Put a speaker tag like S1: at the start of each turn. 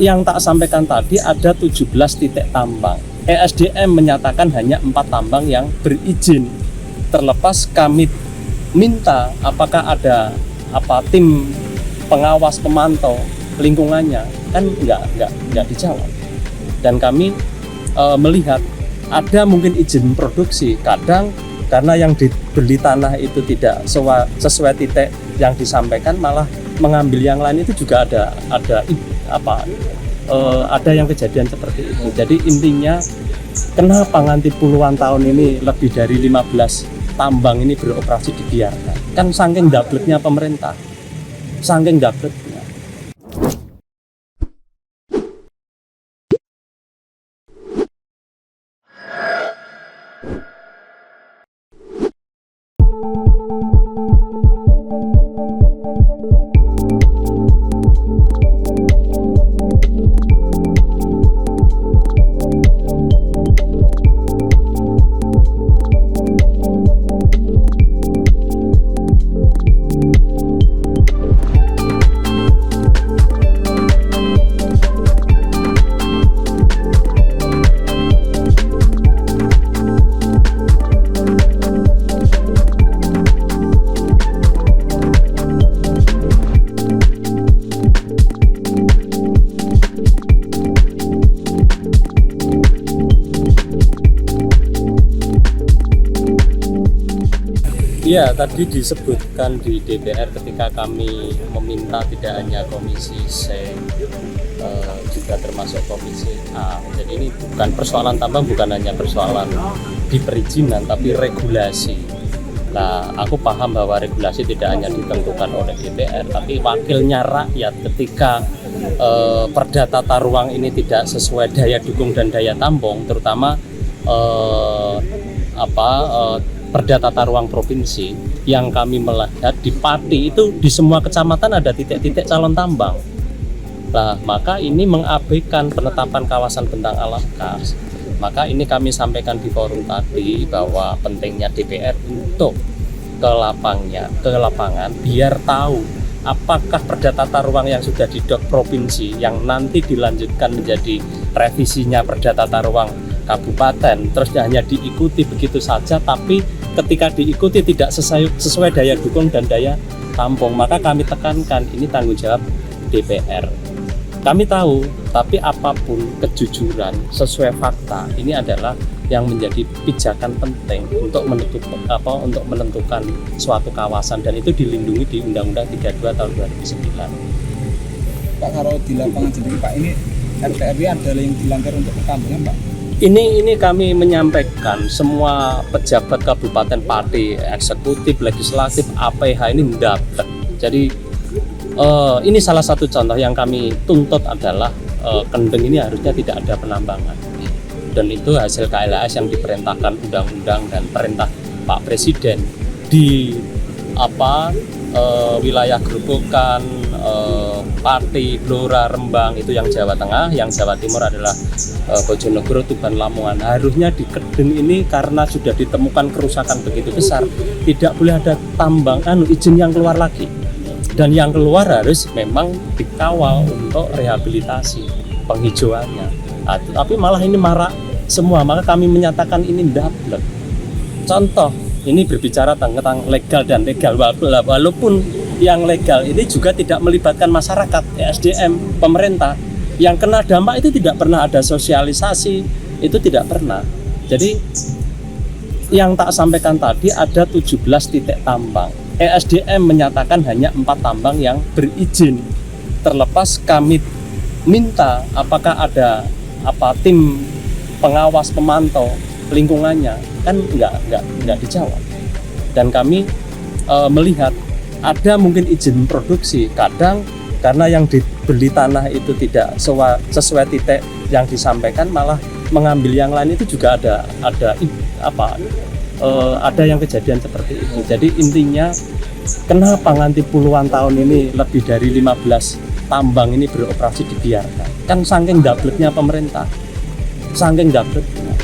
S1: Yang tak sampaikan tadi ada 17 titik tambang. ESDM menyatakan hanya 4 tambang yang berizin. Terlepas kami minta apakah ada tim pengawas pemantau lingkungannya, kan nggak dijawab. Dan kami melihat ada mungkin izin produksi, kadang karena yang dibeli tanah itu tidak sesuai titik yang disampaikan, malah mengambil yang lain. Itu juga ada yang kejadian seperti itu. Jadi intinya, kenapa nganti puluhan tahun ini lebih dari 15 tambang ini beroperasi dibiarkan? Kan saking dableknya pemerintah, saking dableknya. Ya, tadi disebutkan di DPR ketika kami meminta tidak hanya komisi C, juga termasuk komisi A. Jadi ini bukan persoalan tambang, bukan hanya persoalan di perizinan, tapi regulasi. Nah, aku paham bahwa regulasi tidak hanya ditentukan oleh DPR, tapi wakilnya rakyat ketika perda tata ruang ini tidak sesuai daya dukung dan daya tampung, terutama Perda Tata Ruang Provinsi yang kami melihat di Pati itu di semua kecamatan ada titik-titik calon tambang. Nah, maka ini mengabaikan penetapan kawasan bentang alam khas. Maka ini kami sampaikan di forum tadi bahwa pentingnya DPR untuk ke lapangan biar tahu apakah Perda Tata Ruang yang sudah didok provinsi yang nanti dilanjutkan menjadi revisinya Perda Tata Ruang kabupaten terus hanya diikuti begitu saja, tapi ketika diikuti tidak sesuai daya dukung dan daya tampung, maka kami tekankan ini tanggung jawab DPR. Kami tahu, tapi apapun kejujuran sesuai fakta ini adalah yang menjadi pijakan penting untuk menentukan suatu kawasan, dan itu dilindungi di Undang-Undang 32 tahun 2009.
S2: Pak, kalau di lapangan sendiri Pak, ini RT RW ada yang dilanggar untuk pertambangan Pak?
S1: Ini kami menyampaikan semua pejabat Kabupaten Pati, eksekutif, legislatif, APH ini mendapat. Jadi ini salah satu contoh yang kami tuntut adalah Kendeng ini harusnya tidak ada penambangan. Dan itu hasil KLHS yang diperintahkan undang-undang dan perintah Pak Presiden di wilayah Grobogan, Pati, Blora, Rembang itu yang Jawa Tengah, yang Jawa Timur adalah Bojonegoro, Tuban, Lamongan. Harusnya di Kendeng ini karena sudah ditemukan kerusakan begitu besar, tidak boleh ada izin yang keluar lagi. Dan yang keluar harus memang dikawal untuk rehabilitasi penghijauannya. Tapi malah ini marak semua, maka kami menyatakan ini dablek. Contoh, ini berbicara tentang legal dan legal, walaupun yang legal ini juga tidak melibatkan masyarakat, SDM, pemerintah. Yang kena dampak itu tidak pernah ada sosialisasi, itu tidak pernah. Jadi yang tak sampaikan tadi ada 17 titik tambang. ESDM menyatakan hanya 4 tambang yang berizin. Terlepas kami minta apakah ada tim pengawas pemantau lingkungannya, kan nggak dijawab. Dan kami melihat ada mungkin izin produksi, kadang karena yang dibeli tanah itu tidak sesuai titik yang disampaikan, malah mengambil yang lain. Itu juga ada yang kejadian seperti itu. Jadi intinya, kenapa nganti puluhan tahun ini lebih dari 15 tambang ini beroperasi dibiarkan? Kan saking dableknya pemerintah, saking dableknya.